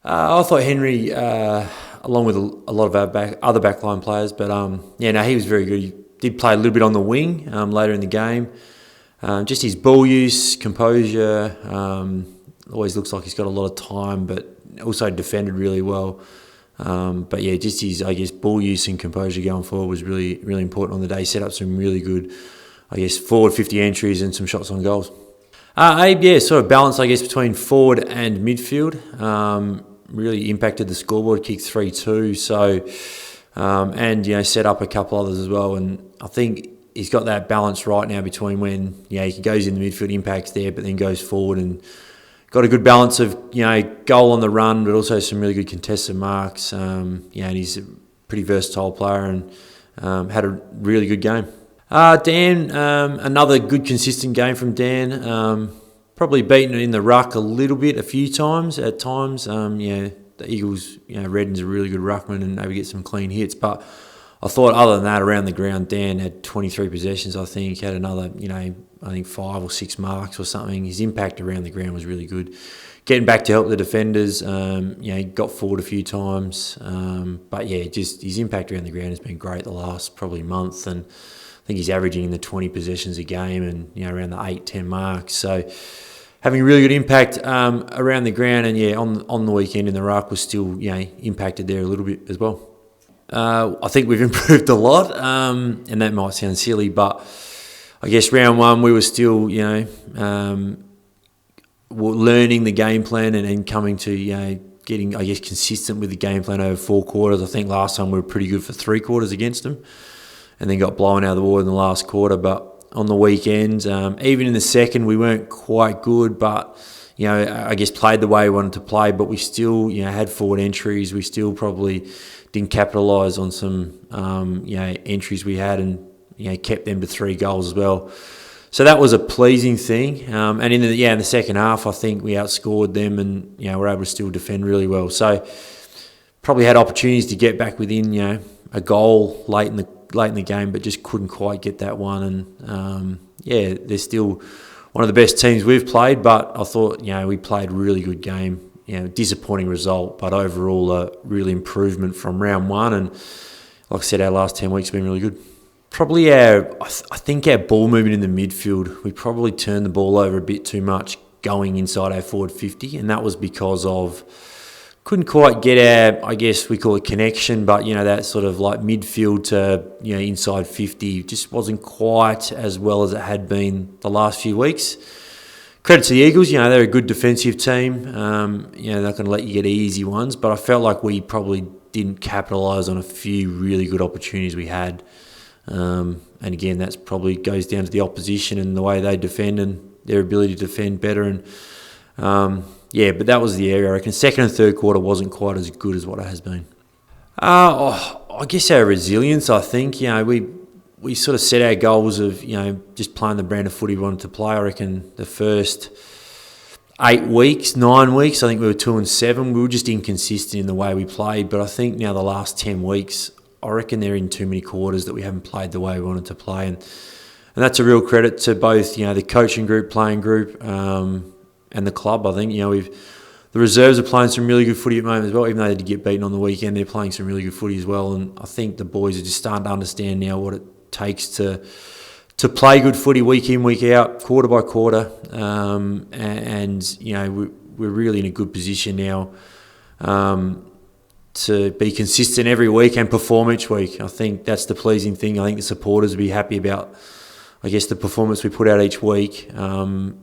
I thought Henry, along with a lot of our other backline players, but he was very good. He did play a little bit on the wing later in the game. Just his ball use, composure, always looks like he's got a lot of time, but also defended really well. Just his, ball use and composure going forward was really, really important on the day. He set up some really good, forward 50 entries and some shots on goals. Sort of balance, between forward and midfield. Really impacted the scoreboard, kicked 3-2. So, set up a couple others as well. And I think he's got that balance right now between when, he goes in the midfield, impacts there, but then goes forward and got a good balance of, goal on the run, but also some really good contested marks. And he's a pretty versatile player and had a really good game. Dan, another good consistent game from Dan. Probably beaten in the ruck a little bit a few times at times. The Eagles, Redden's a really good ruckman and maybe get some clean hits. But I thought other than that, around the ground, Dan had 23 possessions, I think, had another, 5 or 6 marks or something. His impact around the ground was really good. Getting back to help the defenders, he got forward a few times. Just his impact around the ground has been great the last probably month. And I think he's averaging in the 20 possessions a game and around the 8-10 marks. So having a really good impact around the ground, and on the weekend in the ruck was still impacted there a little bit as well. I think we've improved a lot, and that might sound silly, but I guess round one we were still learning the game plan and coming to getting consistent with the game plan over 4 quarters. I think last time we were pretty good for 3 quarters against them, and then got blown out of the water in the last quarter. But on the weekend, even in the second, we weren't quite good, but played the way we wanted to play. But we still had forward entries. We still probably didn't capitalise on some entries we had, and kept them to 3 goals as well. So that was a pleasing thing. And in the second half, I think we outscored them, and were able to still defend really well. So probably had opportunities to get back within a goal late in the game, but just couldn't quite get that one. And they're still one of the best teams we've played, but I thought we played a really good game. Disappointing result, but overall a real improvement from round one. And like I said, our last 10 weeks have been really good. Probably I think our ball movement in the midfield, we probably turned the ball over a bit too much going inside our forward 50, and that was because of couldn't quite get our, we call it connection, but that sort of like midfield to inside 50 just wasn't quite as well as it had been the last few weeks. Credit to the Eagles, they're a good defensive team. They're not going to let you get easy ones, but I felt like we probably didn't capitalise on a few really good opportunities we had. And again, that's probably goes down to the opposition and the way they defend and their ability to defend better. And but that was the area. I reckon second and third quarter wasn't quite as good as what it has been. I guess our resilience, I think, we sort of set our goals of, just playing the brand of footy we wanted to play. I reckon the first 9 weeks, I think we were 2-7. We were just inconsistent in the way we played. But I think now the last 10 weeks, I reckon they're in too many quarters that we haven't played the way we wanted to play. And that's a real credit to both, the coaching group, playing group, and the club. I think, the reserves are playing some really good footy at the moment as well. Even though they did get beaten on the weekend, they're playing some really good footy as well. And I think the boys are just starting to understand now what it takes to play good footy week in, week out, quarter by quarter. We're really in a good position now to be consistent every week and perform each week. I think that's the pleasing thing. I think the supporters will be happy about, the performance we put out each week and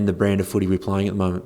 the brand of footy we're playing at the moment.